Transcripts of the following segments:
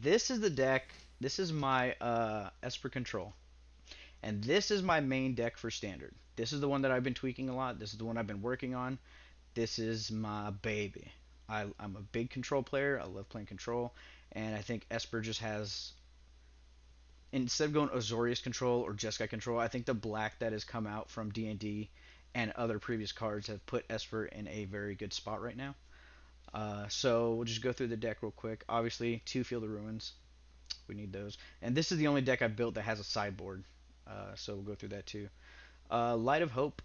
this is the deck. This is my Esper Control. And this is my main deck for standard. This is the one that I've been tweaking a lot. This is the one I've been working on. This is my baby. I'm a big control player. I love playing control. And I think Esper just has, instead of going Azorius control or Jeskai control, I think the black that has come out from D&D and other previous cards have put Esper in a very good spot right now. So we'll just go through the deck real quick. Obviously, two Field of Ruins. We need those. And this is the only deck I've built that has a sideboard. So we'll go through that too. Light of Hope.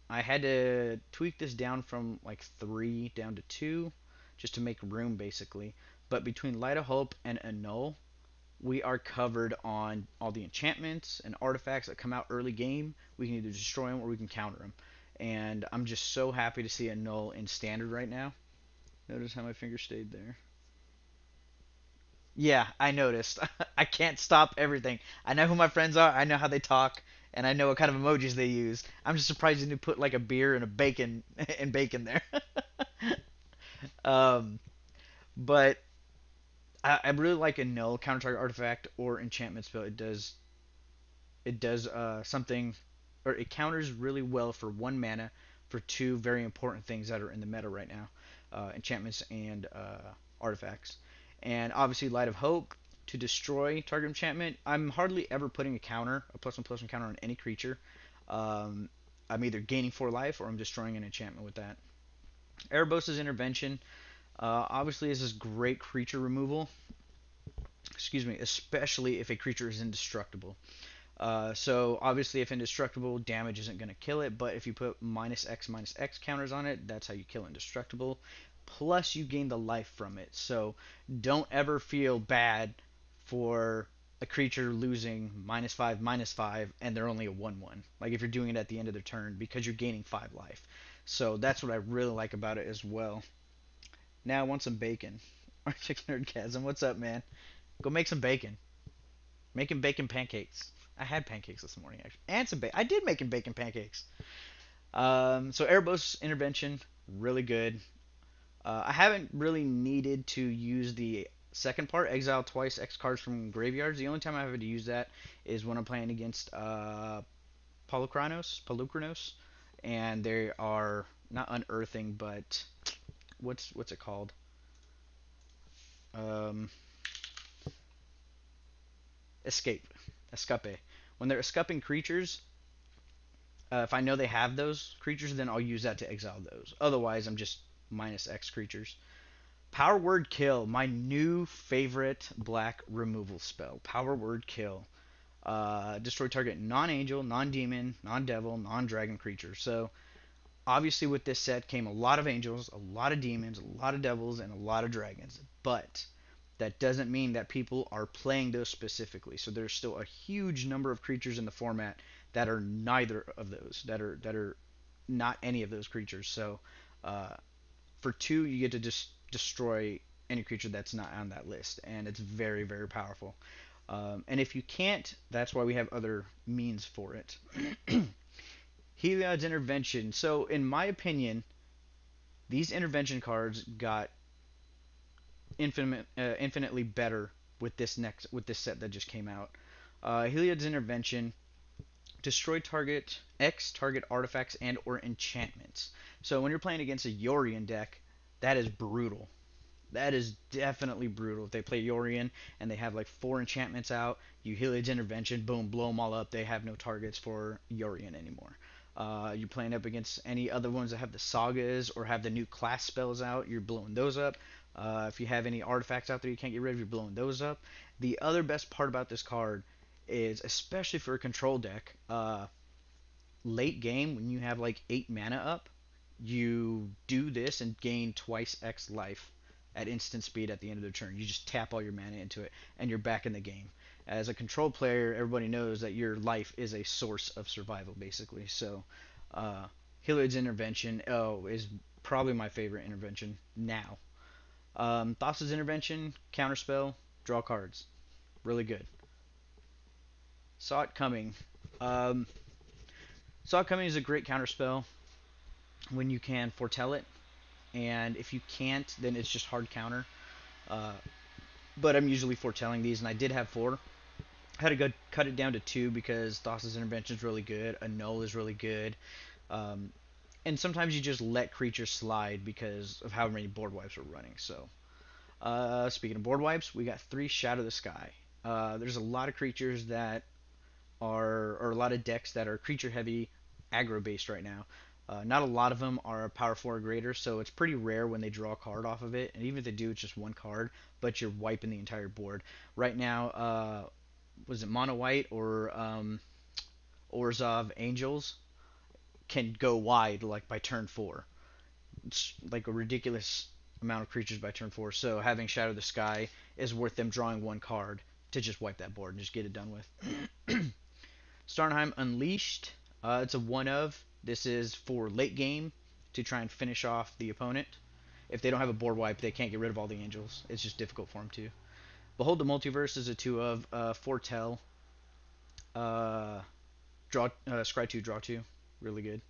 I had to tweak this down from like 3 down to 2 just to make room basically. But between Light of Hope and Annul, we are covered on all the enchantments and artifacts that come out early game. We can either destroy them or we can counter them. And I'm just so happy to see Annul in standard right now. Notice how my finger stayed there. Yeah, I noticed. I can't stop everything. I know who my friends are. I know how they talk, and I know what kind of emojis they use. I'm just surprised you didn't put like a beer and a bacon and bacon there. um, but I really like a null counter target artifact or enchantment spell. It does something, or it counters really well for 1 mana for two very important things that are in the meta right now, enchantments and artifacts. And obviously, Light of Hope to destroy target enchantment. I'm hardly ever putting a counter, a +1/+1 counter on any creature. Um, I'm either gaining 4 life or I'm destroying an enchantment with that. Erebos' Intervention. Obviously, this is great creature removal. Excuse me, especially if a creature is indestructible. So obviously, if indestructible, damage isn't going to kill it. But if you put -X counters on it, that's how you kill indestructible. Plus, you gain the life from it. So don't ever feel bad for a creature losing -5, -5, and they're only a 1/1. Like if you're doing it at the end of their turn because you're gaining 5 life. So that's what I really like about it as well. Now I want some bacon. Arctic Nerdgasm, what's up, man? Go make some bacon. Making bacon pancakes. I had pancakes this morning actually, and some bacon. I did making bacon pancakes. So Erebos intervention, really good. I haven't really needed to use the second part, exile twice X cards from graveyards. The only time I have to use that is when I'm playing against Palukranos, and they are not unearthing, but what's it called? Um, escape. When they're escaping creatures, if I know they have those creatures, then I'll use that to exile those. Otherwise, I'm just -X creatures. Power Word Kill, my new favorite black removal spell. Power Word Kill. Destroy target non-angel, non-demon, non-devil, non-dragon creature. So, obviously, with this set came a lot of angels, a lot of demons, a lot of devils, and a lot of dragons. But that doesn't mean that people are playing those specifically. So there's still a huge number of creatures in the format that are neither of those, that are not any of those creatures. So uh, for two, you get to just destroy any creature that's not on that list, and it's very very powerful. And if you can't, that's why we have other means for it. Heliod's Intervention. So in my opinion, these intervention cards got infinitely better with this set that just came out. Heliod's Intervention, destroy target artifacts and or enchantments. So when you're playing against a Yorion deck, that is brutal. That is definitely brutal. If they play Yorion and they have like 4 enchantments out, you Heliod's Intervention, boom, blow them all up. They have no targets for Yorion anymore. You're playing up against any other ones that have the sagas or have the new class spells out, you're blowing those up. If you have any artifacts out there you can't get rid of, you're blowing those up. The other best part about this card is, especially for a control deck, late game when you have like 8 mana up, you do this and gain twice X life at instant speed at the end of the turn. You just tap all your mana into it and you're back in the game. As a control player, everybody knows that your life is a source of survival, basically. So, Hilliard's Intervention, is probably my favorite intervention now. Thassa's Intervention, counterspell, draw cards. Really good. Saw It Coming. Um, Saw It Coming is a great counterspell when you can foretell it, and if you can't, then it's just hard counter. Uh, but I'm usually foretelling these, and I did have four. I had to go cut it down to two because Thassa's intervention is really good. A null is really good. Um, and sometimes you just let creatures slide because of how many board wipes we're running. So, speaking of board wipes, we got three Shadow the Sky. There's a lot of creatures that or a lot of decks that are creature heavy, aggro based right now. Not a lot of them are power 4 or greater, so it's pretty rare when they draw a card off of it. And even if they do, it's just one card, but you're wiping the entire board. Right now, was it Mono White or Orzhov Angels can go wide like by turn 4. It's like a ridiculous amount of creatures by turn 4. So having Shadow the Sky is worth them drawing one card to just wipe that board and just get it done with. Starnheim Unleashed. It's a one of. This is for late game to try and finish off the opponent. If they don't have a board wipe, they can't get rid of all the angels. It's just difficult for them to. Behold the Multiverse is a two of. Foretell. Uh, Scry 2, draw 2. Really good.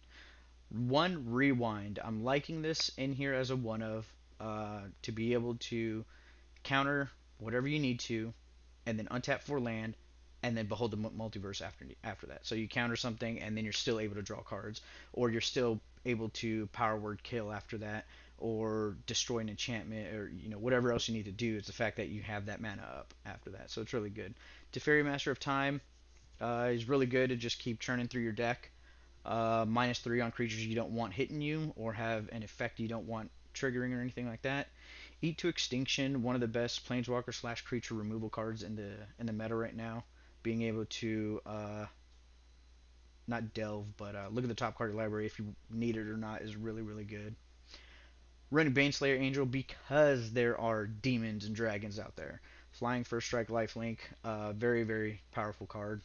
One Rewind. I'm liking this in here as a one of. To be able to counter whatever you need to, and then untap for land, and then behold the multiverse after that. So you counter something, and then you're still able to draw cards, or you're still able to power word kill after that, or destroy an enchantment, or whatever else you need to do. It's the fact that you have that mana up after that, so it's really good. Teferi Master of Time is really good to just keep churning through your deck. -3 on creatures you don't want hitting you, or have an effect you don't want triggering or anything like that. Eat to Extinction, one of the best planeswalker slash creature removal cards in the meta right now. Being able to not delve, but look at the top card of your library if you need it or not is really really good. Running Baneslayer Angel because there are demons and dragons out there. Flying First Strike Lifelink, very very powerful card.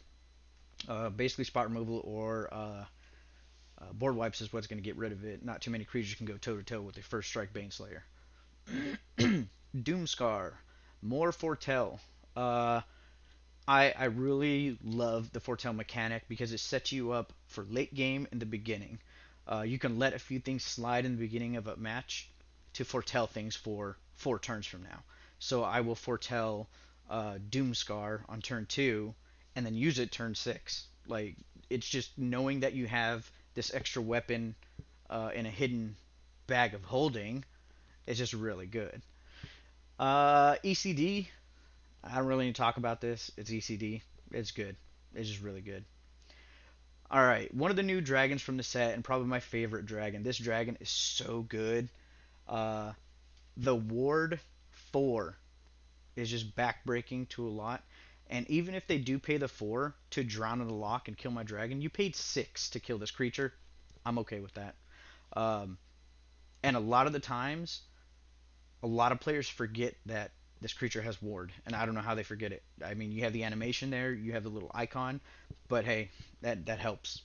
Basically spot removal or board wipes is what's going to get rid of it. Not too many creatures can go toe to toe with a First Strike Baneslayer. Doomscar, more foretell. Uh, I really love the foretell mechanic because it sets you up for late game in the beginning. You can let a few things slide in the beginning of a match to foretell things for 4 turns from now. So I will foretell Doomscar on turn 2 and then use it turn 6. Like, it's just knowing that you have this extra weapon in a hidden bag of holding is just really good. ECD, I don't really need to talk about this. It's ECD. It's good. It's just really good. All right, one of the new dragons from the set, and probably my favorite dragon. This dragon is so good. Uh, the Ward 4 is just backbreaking to a lot. And even if they do pay the 4 to drown in the lock and kill my dragon, you paid 6 to kill this creature. I'm okay with that. Um, and a lot of the times, a lot of players forget that this creature has ward, and I don't know how they forget it. I mean, you have the animation there, you have the little icon, but hey, that helps.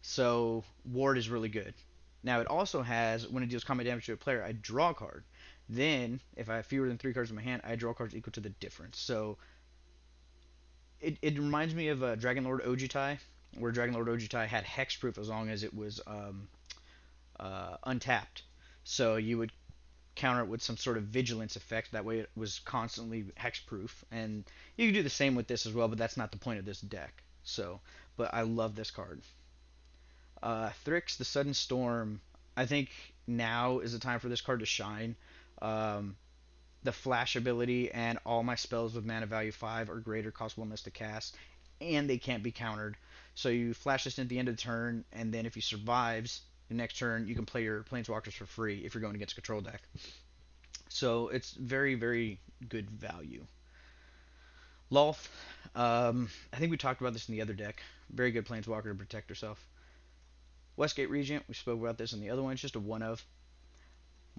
So ward is really good. Now it also has when it deals combat damage to a player, I draw a card. Then if I have fewer than 3 cards in my hand, I draw cards equal to the difference. So it reminds me of Dragon Lord Ojutai, where Dragon Lord Ojutai had hexproof as long as it was untapped. So you would counter it with some sort of vigilance effect. That way it was constantly hexproof. And you can do the same with this as well, but that's not the point of this deck. So, but I love this card. Thrix, the Sudden Storm. I think now is the time for this card to shine. Um, the Flash ability and all my spells with mana value 5 or greater cost 1 less to cast, and they can't be countered. So you flash this at the end of the turn, and then if he survives, the next turn you can play your Planeswalkers for free if you're going against a control deck. So it's very, very good value. Lolth, I think we talked about this in the other deck. Very good Planeswalker to protect herself. Westgate Regent, we spoke about this in the other one. It's just a one of.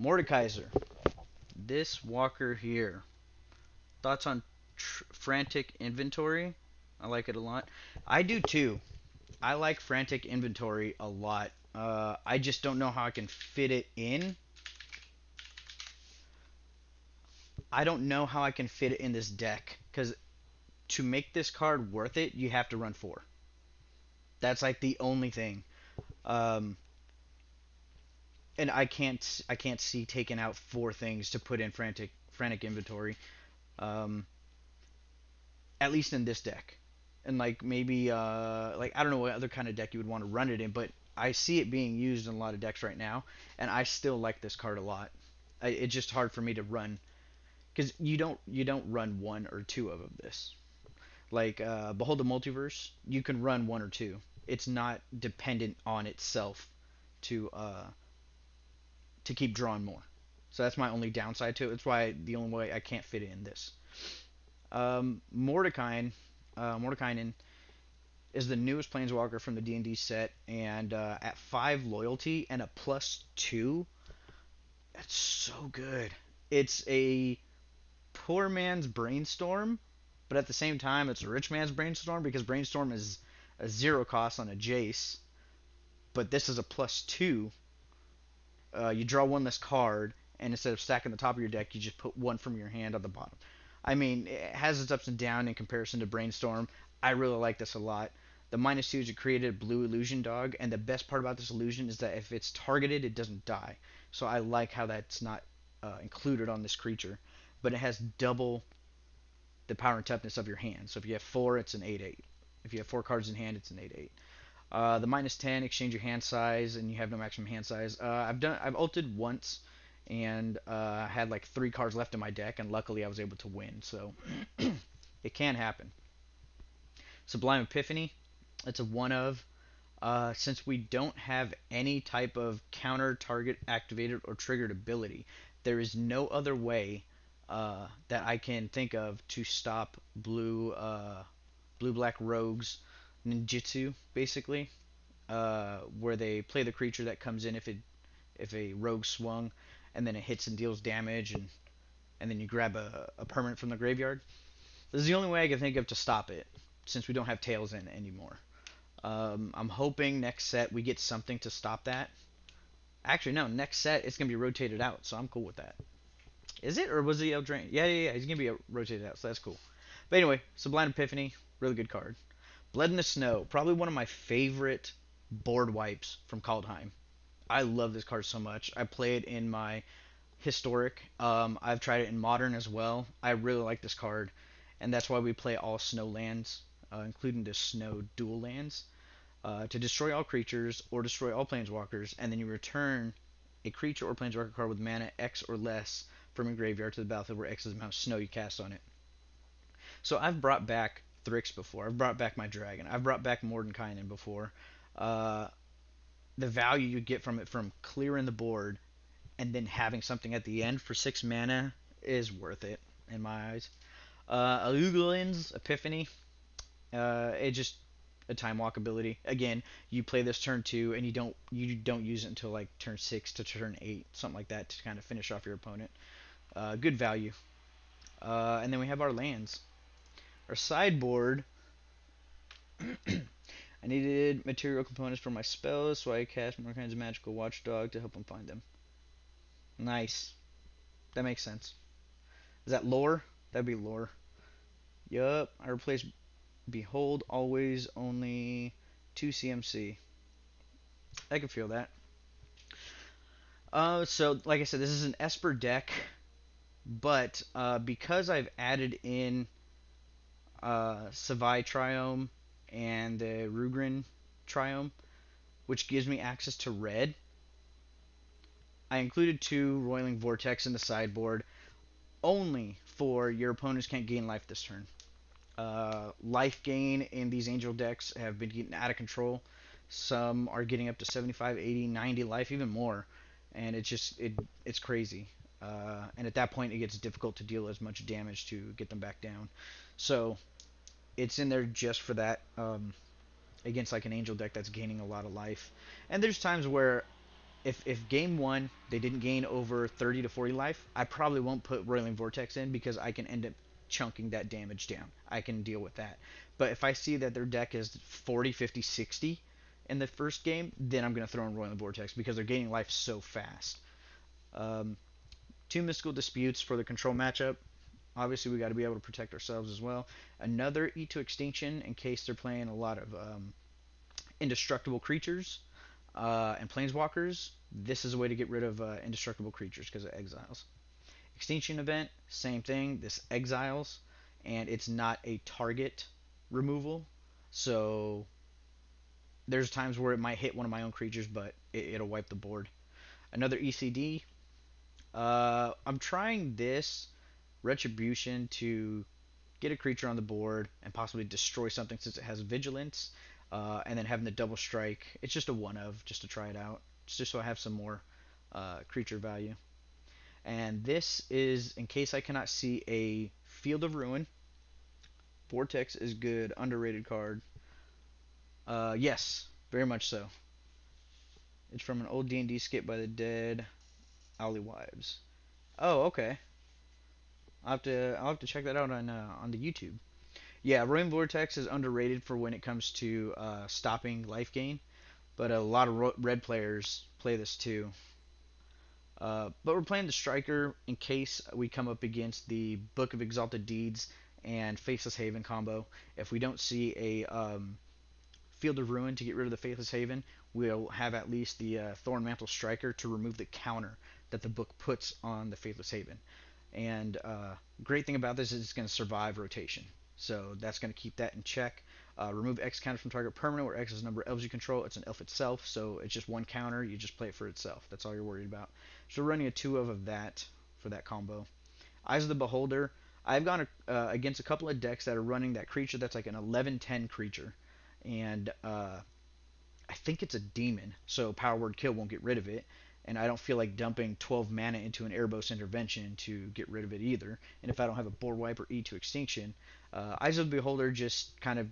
Mordekaiser, this walker here. Thoughts on Frantic Inventory? I like it a lot. I do too. I like Frantic Inventory a lot. I just don't know how I can fit it in. I don't know how I can fit it in this deck because to make this card worth it, you have to run 4. That's like the only thing. Um, and I can't see taking out 4 things to put in frantic inventory. um, at least in this deck. And like maybe like I don't know what other kind of deck you would want to run it in, but I see it being used in a lot of decks right now, and I still like this card a lot. It's just hard for me to run because you don't run one or two of this. Like Behold the Multiverse, you can run one or two. It's not dependent on itself to keep drawing more. So that's my only downside to it. That's why the only way I can't fit it in this. Mordekainen is the newest Planeswalker from the D&D set, and at 5 loyalty and a +2, that's so good. It's a poor man's brainstorm, but at the same time, it's a rich man's brainstorm because brainstorm is a 0 cost on a Jace, but this is a +2. You draw one less card, and instead of stacking the top of your deck, you just put one from your hand on the bottom. I mean, it has its ups and downs in comparison to Brainstorm. I really like this a lot. The -2 is it created a blue illusion dog, and the best part about this illusion is that if it's targeted, it doesn't die. So I like how that's not included on this creature, but it has double the power and toughness of your hand. So if you have four, it's an 8/8. If you have four cards in hand, it's an 8/8. The -10, exchange your hand size, and you have no maximum hand size. I've ulted once, and had like three cards left in my deck, and luckily I was able to win. So it can happen. Sublime Epiphany, it's a one of. Since we don't have any type of counter target activated or triggered ability, there is no other way that I can think of to stop blue black rogues ninjutsu basically, where they play the creature that comes in if a rogue swung, and then it hits and deals damage, and then you grab a permanent from the graveyard. This is the only way I can think of to stop it, since we don't have tails in anymore. I'm hoping next set we get something to stop that. Actually, no, next set it's gonna be rotated out, so I'm cool with that. Is it, or was he Eldraine? Yeah. He's gonna be rotated out, so that's cool. But anyway, Sublime Epiphany, really good card. Blood in the Snow, probably one of my favorite board wipes from Kaldheim. I love this card so much. I play it in my historic. I've tried it in modern as well. I really like this card, and that's why we play all snow lands, including the snow dual lands, to destroy all creatures or destroy all planeswalkers, and then you return a creature or planeswalker card with mana X or less from your graveyard to the battlefield, where X is the amount of snow you cast on it. So I've brought back Thrix before. I've brought back my dragon. I've brought back Mordenkainen before. Uh, the value you get from it, from clearing the board and then having something at the end for 6 mana, is worth it in my eyes. Alugalin's Epiphany, it just a time walk ability. Again, you play this turn 2 and you don't use it until like turn 6 to turn 8, something like that, to kind of finish off your opponent. Good value. And then we have our lands. Our sideboard. I needed material components for my spells, so I cast more kinds of magical watchdog to help them find them. Nice. That makes sense. Is that lore? That'd be lore. Yup. I replaced Behold always only 2 CMC. I can feel that. So like I said, this is an Esper deck, but because I've added in Savai Triome and the Rugrin Triome, which gives me access to red, I included 2 Roiling Vortex in the sideboard, only for your opponents can't gain life this turn. Life gain in these angel decks have been getting out of control. Some are getting up to 75, 80, 90 life, even more, and it's crazy. And at that point, it gets difficult to deal as much damage to get them back down. So it's in there just for that. Against like an angel deck that's gaining a lot of life. And there's times where if game one they didn't gain over 30 to 40 life, I probably won't put Roiling Vortex in because I can end up chunking that damage down. I can deal with that. But if I see that their deck is 40, 50, 60 in the first game, then I'm going to throw in Roiling Vortex because they're gaining life so fast. Um, 2 Mystical Disputes for the control matchup. Obviously, we got to be able to protect ourselves as well. Another Eat to Extinction in case they're playing a lot of indestructible creatures and planeswalkers. This is a way to get rid of indestructible creatures because of exiles. Extinction event, same thing. This exiles, and it's not a target removal. So there's times where it might hit one of my own creatures, but it'll wipe the board. Another ECD. I'm trying this Retribution to get a creature on the board and possibly destroy something since it has vigilance, and then having the double strike. It's just a one of, just to try it out, just so I have some more creature value. And this is in case I cannot see a Field of Ruin. Vortex is good, underrated card. Yes, very much so. It's from an old D&D skit by the dead Owly Wives. Oh, okay. I'll have to check that out on the YouTube. Yeah, Ruin Vortex is underrated for when it comes to stopping life gain, but a lot of red players play this too. But we're playing the Striker in case we come up against the Book of Exalted Deeds and Faithless Haven combo. If we don't see a Field of Ruin to get rid of the Faithless Haven, we'll have at least the Thorn Mantle Striker to remove the counter that the book puts on the Faithless Haven. And great thing about this is it's going to survive rotation. So that's going to keep that in check. Remove X counter from target permanent, where X is the number of elves you control. It's an elf itself, so it's just one counter. You just play it for itself. That's all you're worried about. So we're running a 2 of that for that combo. Eyes of the Beholder. I've gone against a couple of decks that are running that creature that's like an 11-10 creature. And I think it's a demon, so Power Word Kill won't get rid of it. And I don't feel like dumping 12 mana into an Erebos Intervention to get rid of it either. And if I don't have a Board Wipe or E to Extinction, Eyes of the Beholder just kind of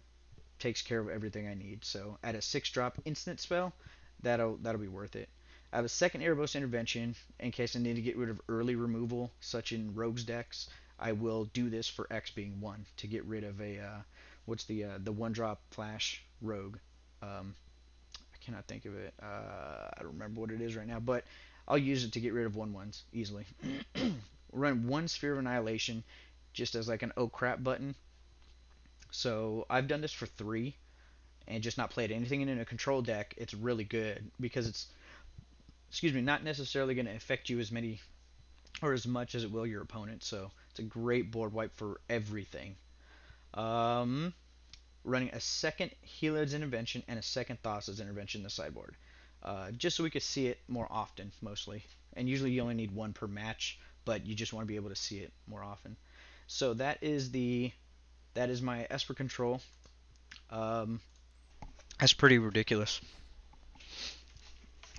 takes care of everything I need. So at a 6-drop instant spell, that'll be worth it. I have a second Erebos Intervention in case I need to get rid of early removal, such in Rogue's decks. I will do this for X being 1 to get rid of a what's the 1-drop flash Rogue. I cannot think of it. I don't remember what it is right now, but I'll use it to get rid of 1/1s easily. Run one Sphere of Annihilation just as like an oh crap button. So I've done this for 3 and just not played anything in a control deck. It's really good because it's, excuse me, not necessarily going to affect you as many or as much as it will your opponent. So it's a great board wipe for everything. Um, Running a second Heliod's Intervention and a second Thassa's Intervention in the sideboard. Just so we could see it more often, mostly. And usually you only need 1 per match, but you just want to be able to see it more often. So that is my Esper Control. Um, that's pretty ridiculous.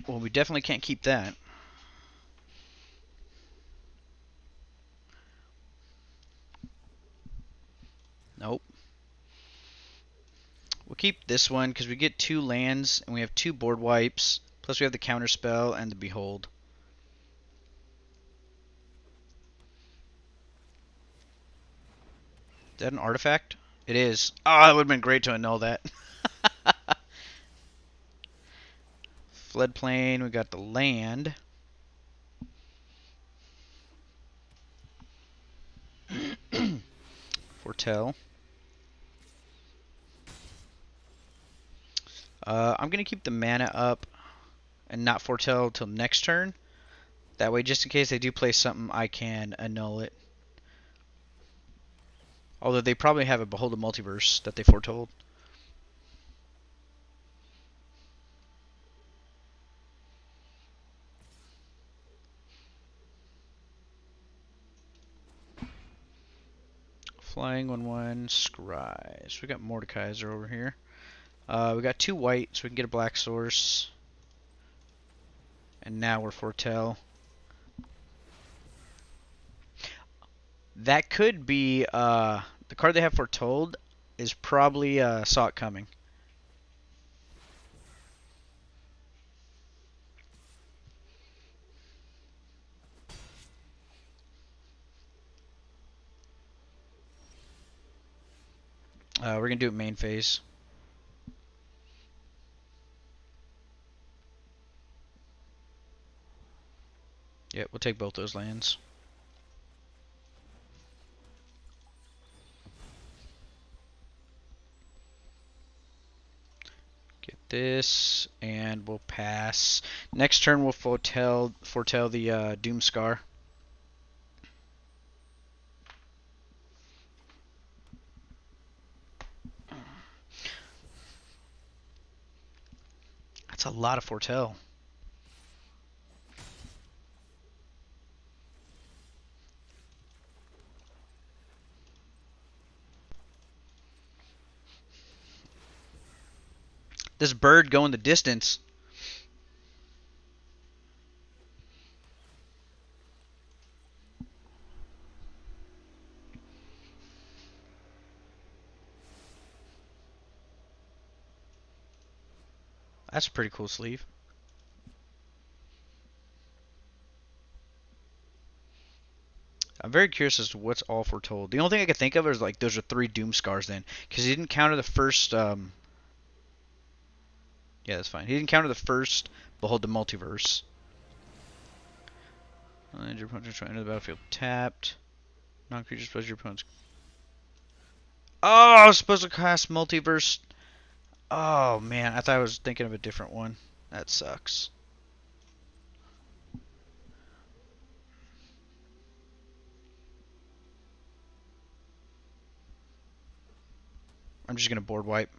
Well, we definitely can't keep that. Nope. We'll keep this one because we get 2 lands and we have 2 board wipes. Plus we have the counter spell and the Behold. Is that an artifact? It is. Oh, it would have been great to annul that. Floodplain, we got the land. Foretell. I'm going to keep the mana up and not foretell till next turn. That way, just in case they do play something, I can annul it. Although they probably have a Behold the Multiverse that they foretold. Flying 1/1, Scry. So we got Mordekaiser over here. We got 2 white, so we can get a black source. And now we're foretell. That could be the card they have foretold is probably Saw It Coming. We're gonna do it main phase. Yep, we'll take both those lands. Get this, and we'll pass. Next turn we'll foretell the Doomscar. That's a lot of foretell. This bird going the distance. That's a pretty cool sleeve. I'm very curious as to what's all foretold. The only thing I could think of is like those are 3 Doom Scars then, because he didn't counter the first. Yeah, that's fine. He didn't counter the first. Behold the multiverse. Land your opponent trying enter the battlefield tapped. Non-creature supposed your opponent's. Oh, I was supposed to cast multiverse. Oh man, I thought I was thinking of a different one. That sucks. I'm just gonna board wipe.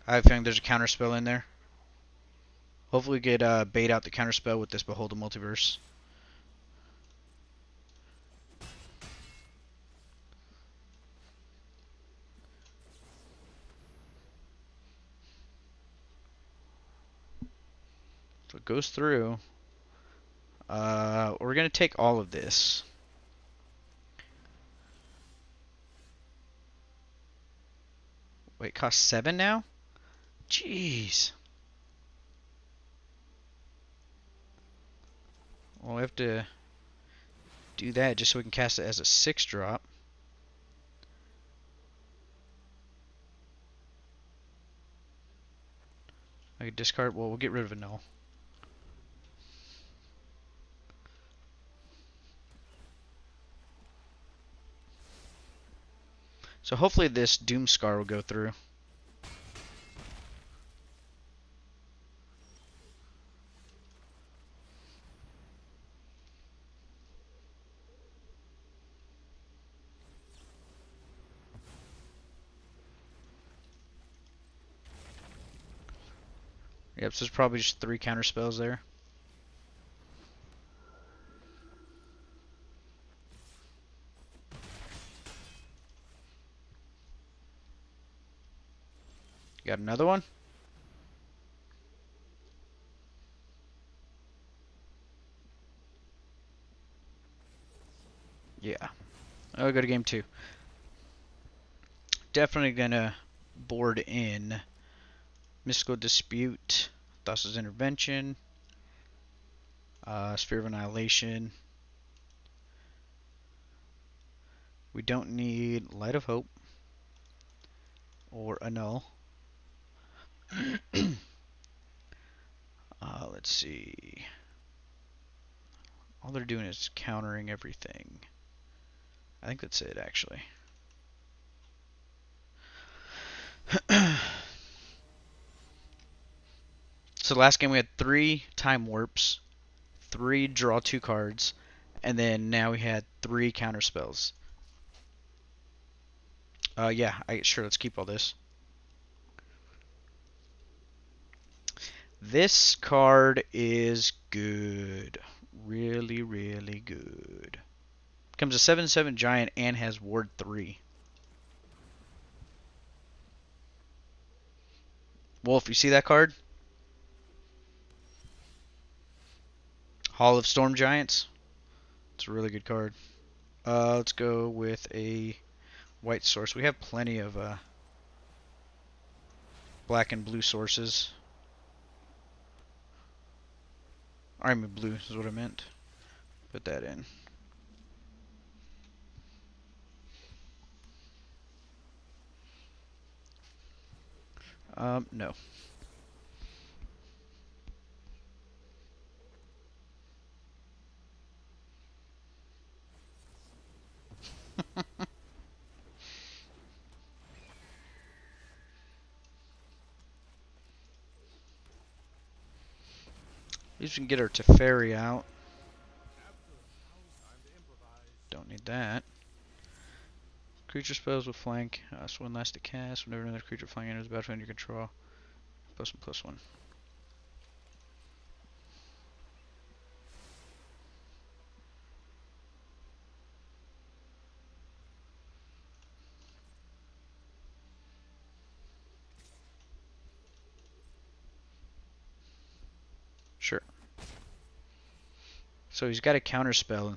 I have a feeling there's a counter spell in there. Hopefully we get bait out the counter spell with this Behold the Multiverse. So it goes through. We're gonna take all of this. Wait, it costs 7 now? Jeez. Well, we have to do that just so we can cast it as a 6 drop. I could discard. Well, we'll get rid of a null. So hopefully this Doom Scar will go through. Yep, so there's probably just 3 counter spells there. Got another one? Yeah. I'll go to game 2. Definitely gonna board in Mystical Dispute, Thassa's Intervention, Sphere of Annihilation. We don't need Light of Hope or a null. Let's see. All they're doing is countering everything. I think that's it, actually. So last game we had 3 time warps, 3 draw 2 cards, and then now we had 3 counter spells. Yeah, sure, let's keep all this. This card is good. Really, really good. Becomes a 7/7 giant and has ward 3. Wolf, you see that card? Hall of Storm Giants. It's a really good card. Let's go with a white source. We have plenty of black and blue sources. I mean blue is what I meant. Put that in. No. At least we can get our Teferi out. Don't need that. Creature spells with flank. So one last to cast. Whenever another creature flying enters the battlefield under your control, +1/+1. Sure. So he's got a counterspell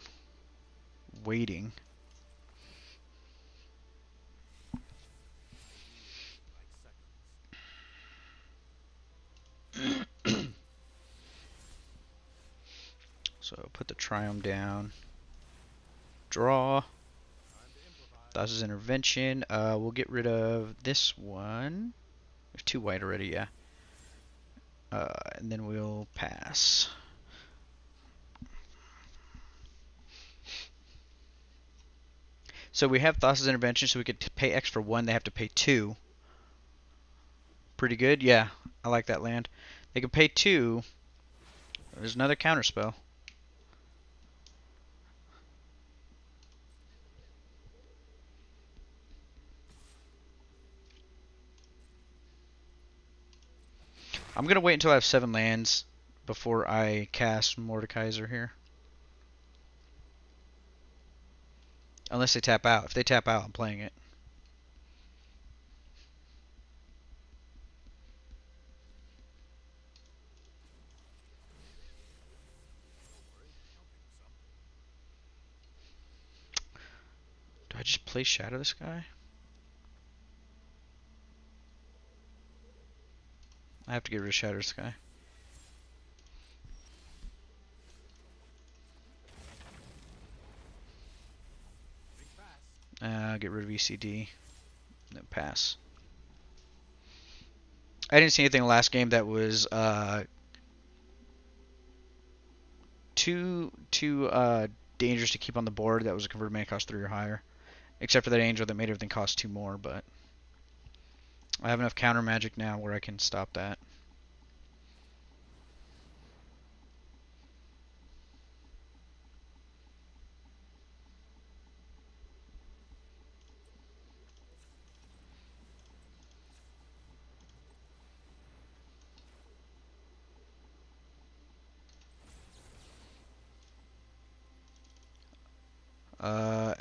waiting. So put the Triumph down. Draw. Thassa's Intervention. We'll get rid of this one. There's 2 white already, yeah. And then we'll pass. So we have Thassa's Intervention, so we could pay X for 1. They have to pay 2. Pretty good, yeah. I like that land. They can pay 2. There's another counterspell. I'm gonna wait until I have 7 lands before I cast Mordekaiser here. Unless they tap out. If they tap out, I'm playing it. Do I just play Shadow this guy? I have to get rid of Shadow this guy. Get rid of ECD. Then pass. I didn't see anything in the last game that was too dangerous to keep on the board. That was a converted mana cost 3 or higher. Except for that angel that made everything cost 2 more, but I have enough counter magic now where I can stop that.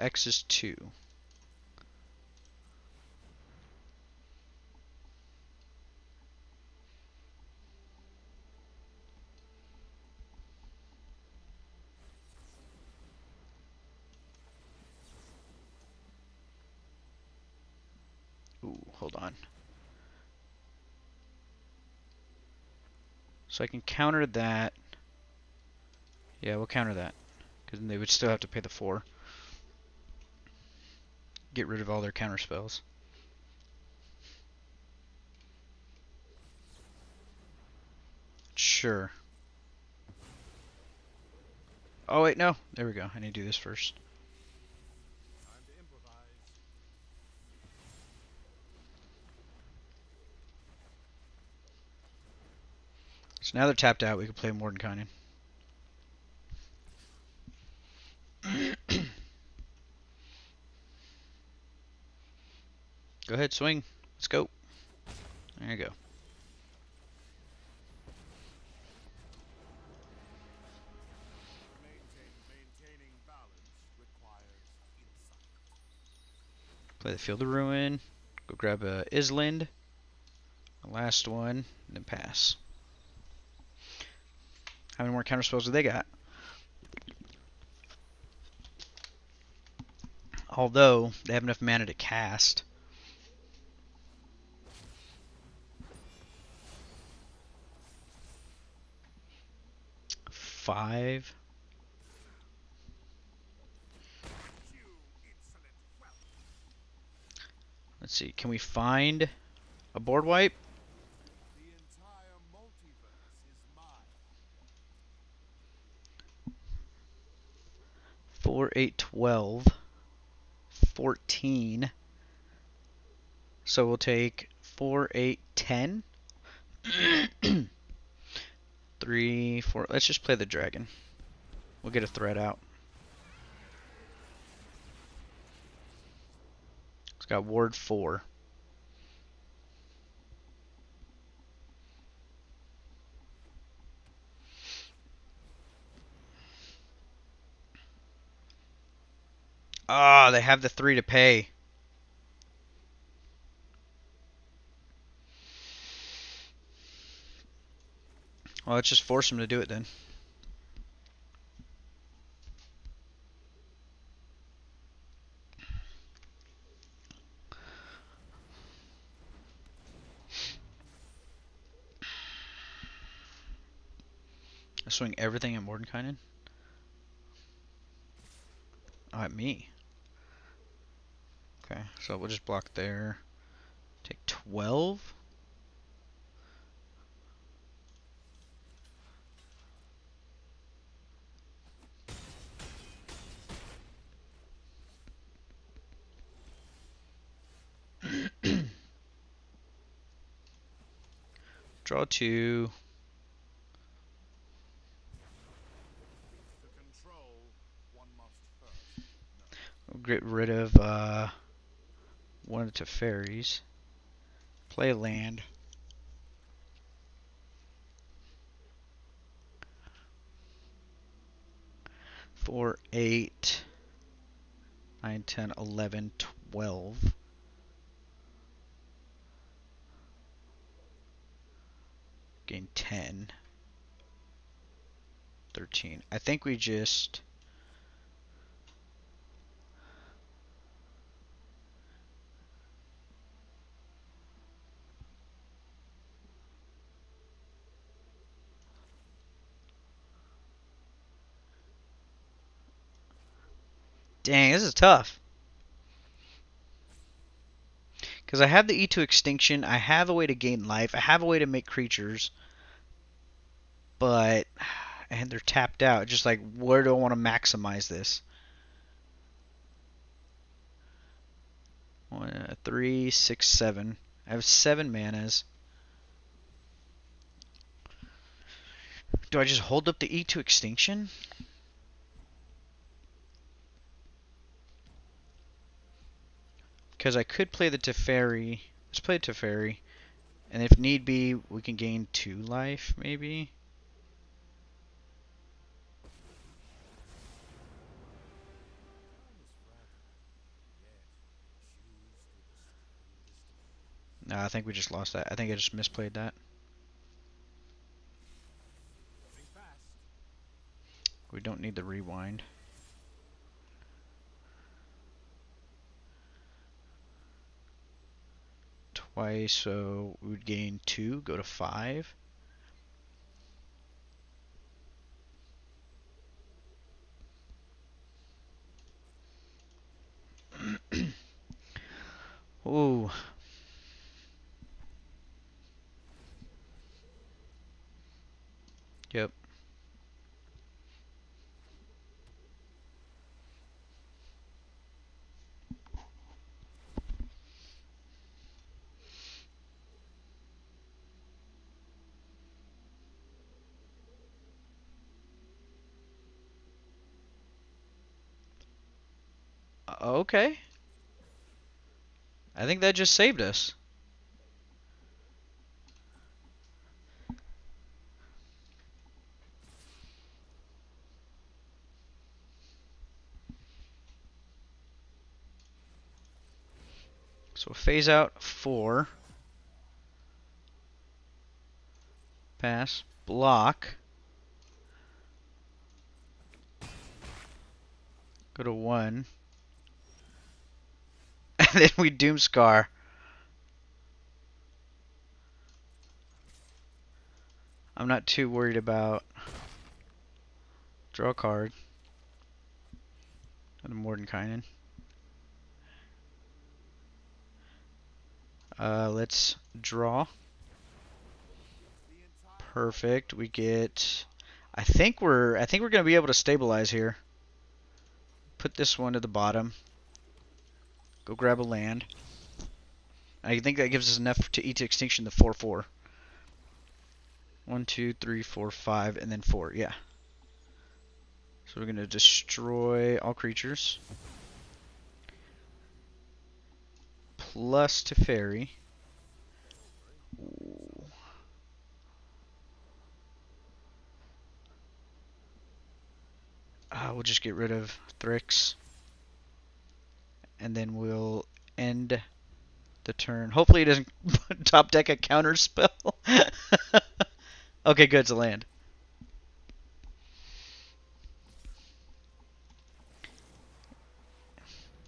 X is 2. Ooh, hold on. So I can counter that. Yeah, we'll counter that. Because then they would still have to pay the 4. Get rid of all their counter spells. Sure. Oh, wait, no. There we go. I need to do this first. So now they're tapped out. We can play Mordenkainen. Go ahead, swing. Let's go. There you go. Play the Field of Ruin. Go grab a Island. The last one. And then pass. How many more counter spells do they got? Although, they have enough mana to cast. 5. Let's see. Can we find a board wipe? 4, 8, 12. 14. So we'll take 4, 8, 10. 3, 4. Let's just play the dragon. We'll get a threat out. It's got ward 4. Ah, they have the 3 to pay. Well, let's just force them to do it then. I swing everything at Mordenkainen. Oh, at me. Okay, so we'll just block there. Take 12. Draw 2. We'll get rid of one of the Teferis. Play land. 4, 8, 9, 10, 11, 12. Gain 10. 13. I think we just... Dang, this is tough. Because I have the E2 extinction, I have a way to gain life, I have a way to make creatures, but... And they're tapped out. Just like, where do I want to maximize this? 1, 3, 6, 7. I have 7 manas. Do I just hold up the E2 extinction? Because I could play the Teferi. Let's play Teferi. And if need be, we can gain 2 life, maybe? No, I think we just lost that. I think I just misplayed that. We don't need the rewind. Twice, so we would gain 2, go to 5. Ooh. Yep. Okay. I think that just saved us. So phase out 4. Pass. Block. Go to 1. And then we Doomscar. I'm not too worried about... Draw a card. And Mordenkainen. Let's draw. Perfect. We get... I think we're gonna be able to stabilize here. Put this one to the bottom. Go grab a land. I think that gives us enough to eat to extinction the 4/4. 1, 2, 3, 4, 5, and then 4. Yeah. So we're gonna destroy all creatures. Plus Teferi. Ooh. We'll just get rid of Thrix. and then we'll end the turn. Hopefully it doesn't top deck a counter spell. Okay, good, it's a land.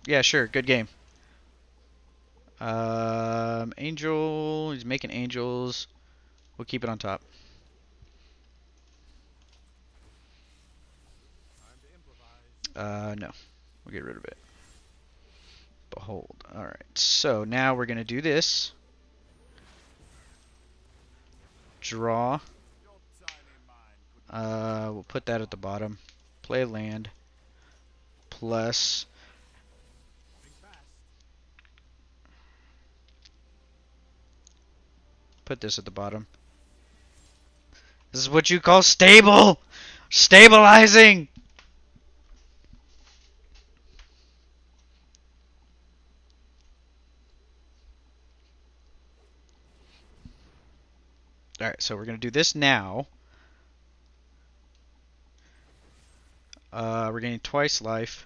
Yeah, sure, good game. Angel, he's making angels. We'll keep it on top. No, we'll get rid of it. Behold. All right, so now we're gonna do this. Draw. We'll put that at the bottom. Play land. Plus. Put this at the bottom. This is what you call stable! Stabilizing! Alright, so we're going to do this now. We're getting twice life.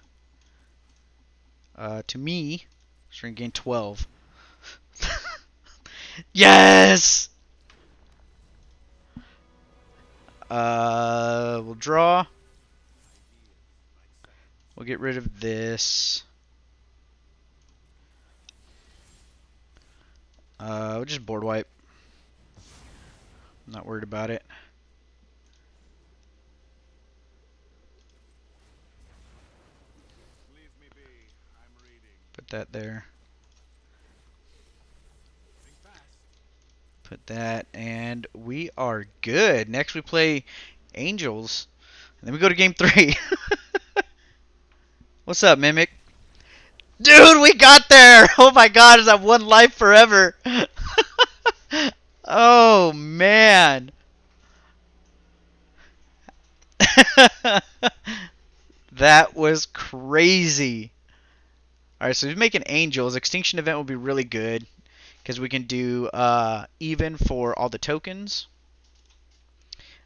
To me, so we're going to gain 12. Yes! We'll draw. We'll get rid of this. We'll just board wipe. I'm not worried about it. Put that there. Put that, and we are good. Next we play Angels, and then we go to game 3. What's up, Mimic? Dude, we got there! Oh my god, is that one life forever? Oh, man. That was crazy. Alright, so he's making Angels. Extinction Event will be really good, because we can do even for all the tokens.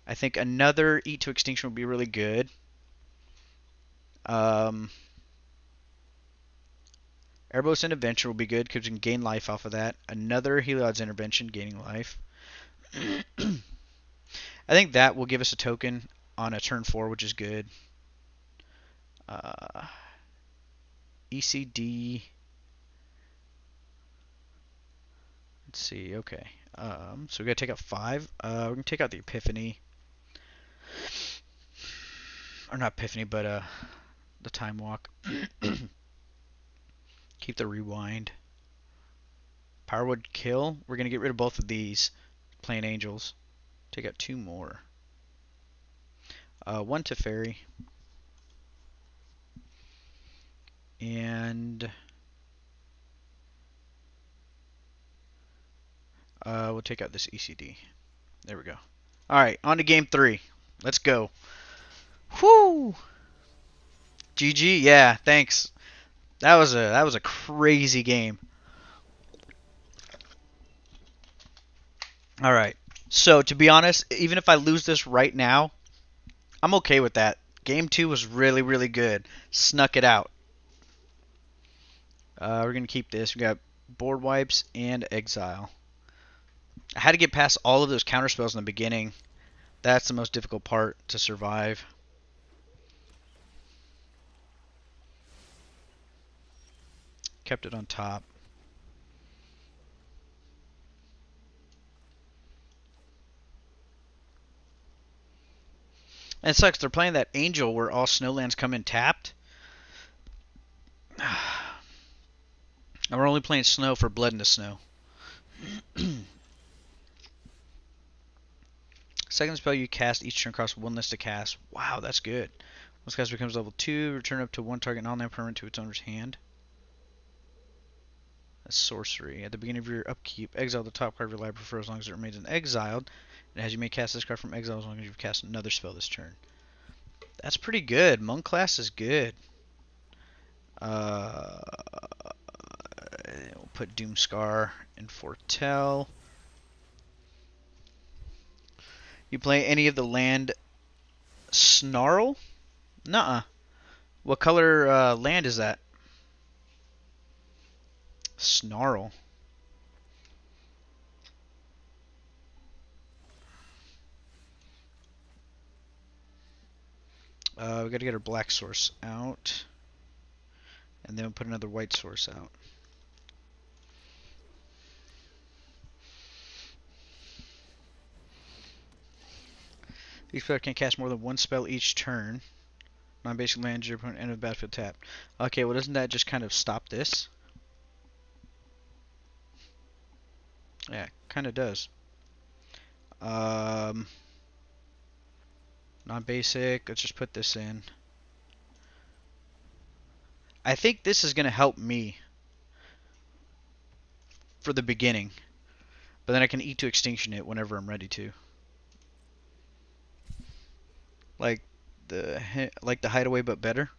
I think another Eat to Extinction would be really good. Airboast Intervention will be good because we can gain life off of that. Another Heliod's Intervention, gaining life. I think that will give us a token on a turn 4, which is good. ECD. Let's see. Okay. So we got to take out 5. We're going to take out the Epiphany. Or not Epiphany, but the Time Walk. Keep the Rewind. Powerwood Kill. We're going to get rid of both of these. Plain Angels. Take out 2 more. 1 to Fairy. And we'll take out this ECD. There we go. Alright, on to game 3. Let's go. Whoo! GG, yeah, thanks. That was a crazy game. Alright. So to be honest, even if I lose this right now, I'm okay with that. Game 2 was really, really good. Snuck it out. We're going to keep this. We got board wipes and exile. I had to get past all of those counterspells in the beginning. That's the most difficult part to survive. Kept it on top. And it sucks. They're playing that Angel where all snowlands come in tapped. And we're only playing snow for Blood in the Snow. Second spell you cast each turn costs 1 less to cast. Wow, that's good. Once cast becomes level 2, return up to 1 target non-land permanent to its owner's hand. That's sorcery. At the beginning of your upkeep, exile the top card of your library for as long as it remains exiled. And as you may cast this card from exile as long as you've cast another spell this turn. That's pretty good. Monk class is good. We'll put Doomscar in Foretell. You play any of the land Snarl? Nuh-uh. What color land is that? Snarl. We gotta get our black source out. And then we'll put another white source out. Each player can cast more than one spell each turn. Non-basic land, your opponent end of the battlefield tapped. Okay, well doesn't that just kind of stop this? Yeah, kind of does. Non-basic, let's just put this in. I think this is going to help me for the beginning. But then I can eat to extinction it whenever I'm ready to. Like the hideaway but better.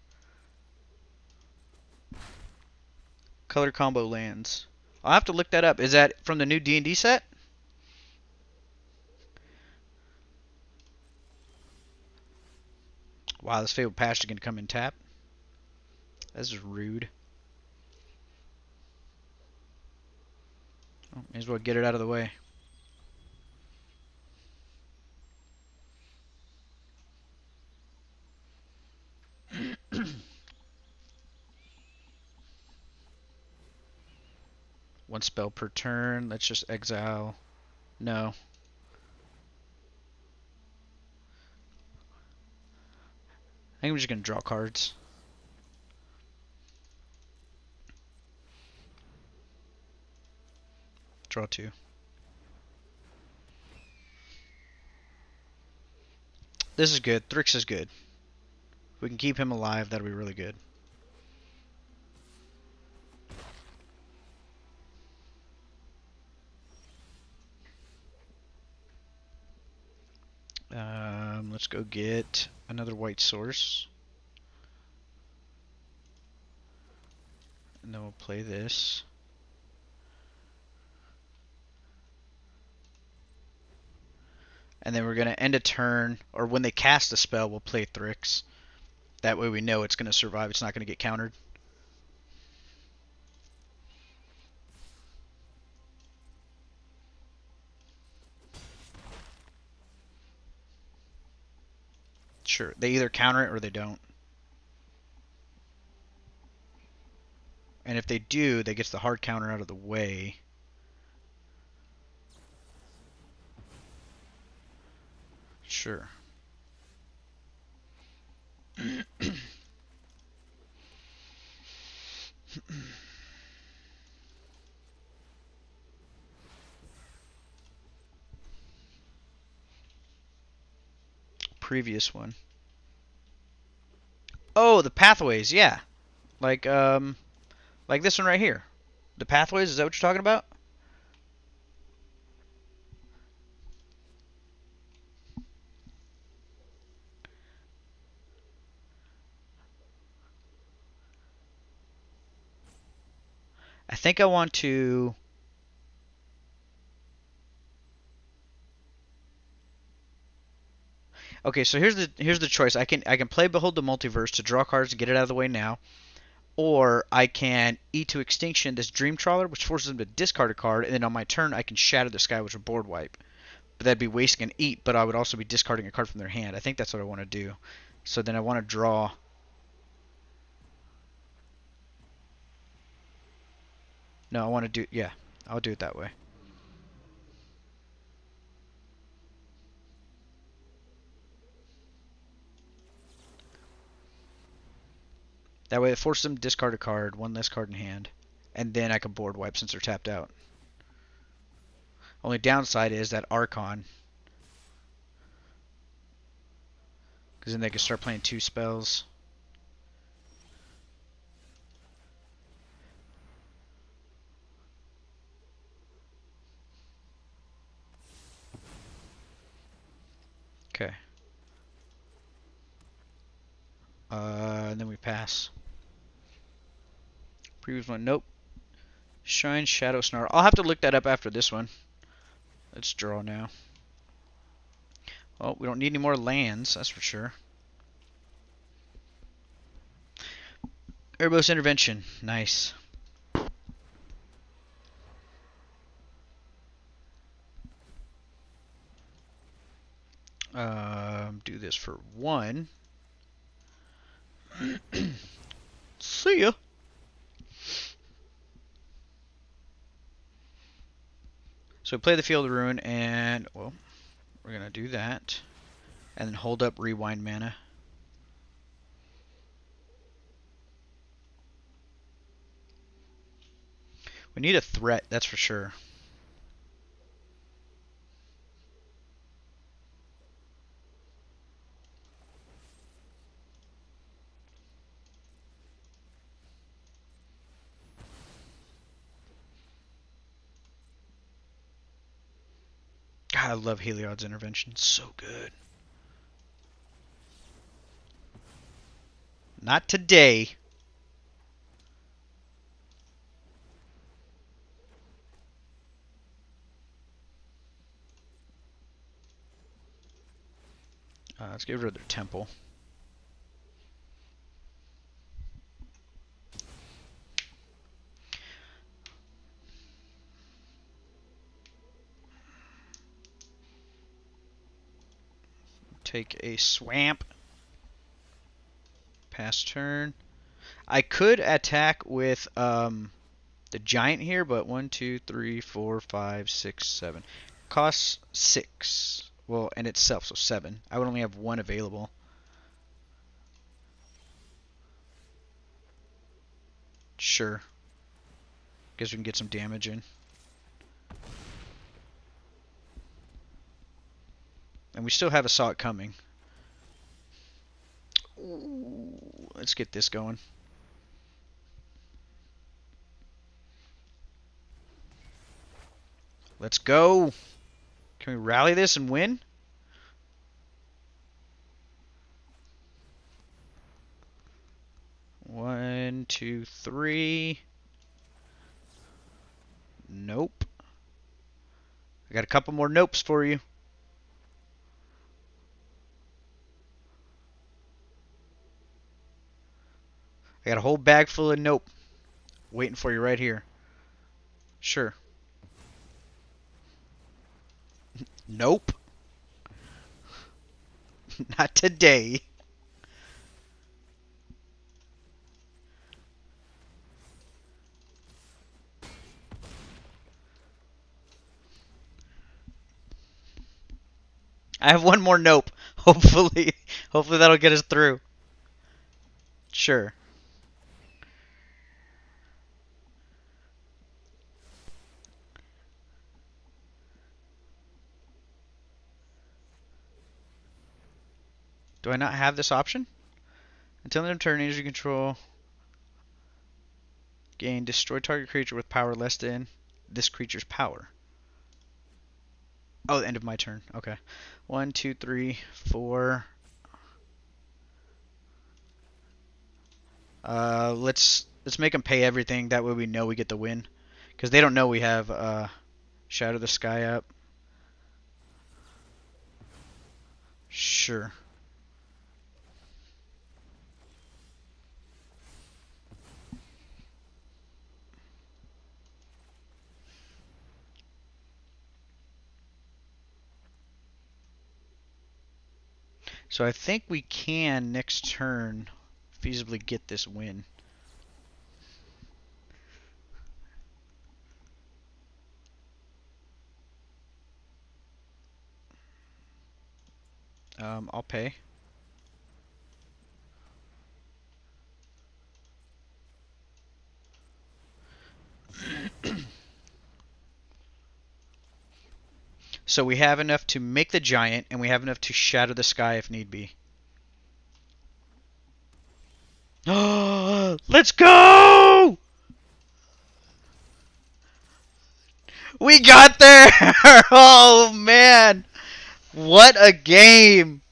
Color combo lands. I'll have to look that up. Is that from the new D&D set? Wow, this Fabled Pasture can come in tap. This is rude. Oh, may as well get it out of the way. One spell per turn. Let's just exile. No. I think I'm just going to draw cards. Draw two. This is good. Thrix is good. If we can keep him alive, that'll be really good. Let's go get another white source. And then we'll play this. And then we're going to end a turn, or when they cast a spell, we'll play Thrix. That way we know it's going to survive. It's not going to get countered. Sure. They either counter it or they don't. And if they do, they get the hard counter out of the way. Sure. Previous one. Oh, the pathways, yeah. Like this one right here. The pathways, is that what you're talking about? I think I want to. Okay, so here's the choice. I can play Behold the Multiverse to draw cards and get it out of the way now, or I can eat to extinction this Dream Trawler, which forces them to discard a card, and then on my turn I can Shatter the Sky, which will board wipe. But that'd be wasting an eat, but I would also be discarding a card from their hand. I think that's what I want to do. So then I want to draw. No, I want to do. Yeah, I'll do it that way. That way it forces them to discard a card, one less card in hand, and then I can board wipe since they're tapped out. Only downside is that Archon, because then they can start playing two spells. Okay. And then we pass. Previous one, nope. Shine, Shadow, Snarl. I'll have to look that up after this one. Let's draw now. Oh, we don't need any more lands, that's for sure. Erebos Intervention, nice. Do this for 1. See ya. So play the Field Rune, and well, we're gonna do that, and then hold up Rewind mana. We need a threat, that's for sure. God, I love Heliod's intervention. So good. Not today. Let's get rid of their temple. Take a swamp. Pass turn. I could attack with the giant here, but 1, 2, 3, 4, 5, 6, 7. Costs 6. Well, and itself, so 7. I would only have 1 available. Sure. Guess we can get some damage in. And we still have a saw it coming. Ooh, let's get this going. Let's go. Can we rally this and win? One, two, three. Nope. I got a couple more nopes for you. I got a whole bag full of nope waiting for you right here. Sure. Nope. Not today. I have one more nope. Hopefully that'll get us through. Sure. Do I not have this option? Until the end of turn, energy control. Gain destroy target creature with power less than this creature's power. Oh, the end of my turn. Okay. 1, 2, 3, 4. Let's make them pay everything. That way we know we get the win, because they don't know we have Shadow the Sky up. Sure. So I think we can next turn feasibly get this win. I'll pay. So we have enough to make the giant, and we have enough to shatter the sky if need be. Let's go! We got there! Oh man! What a game!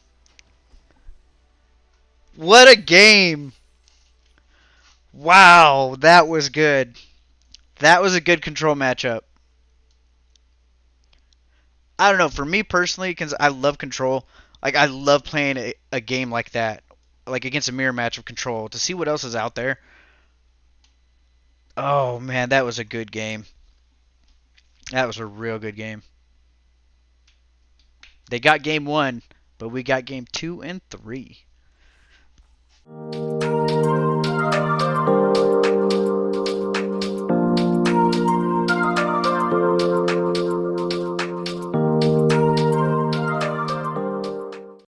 What a game! Wow, that was good. That was a good control matchup. I don't know, for me personally, because I love control, like I love playing a game like that, like against a mirror match of control, to see what else is out there. Oh man, that was a good game. That was a real good game. They got game 1. But we got game 2 and 3.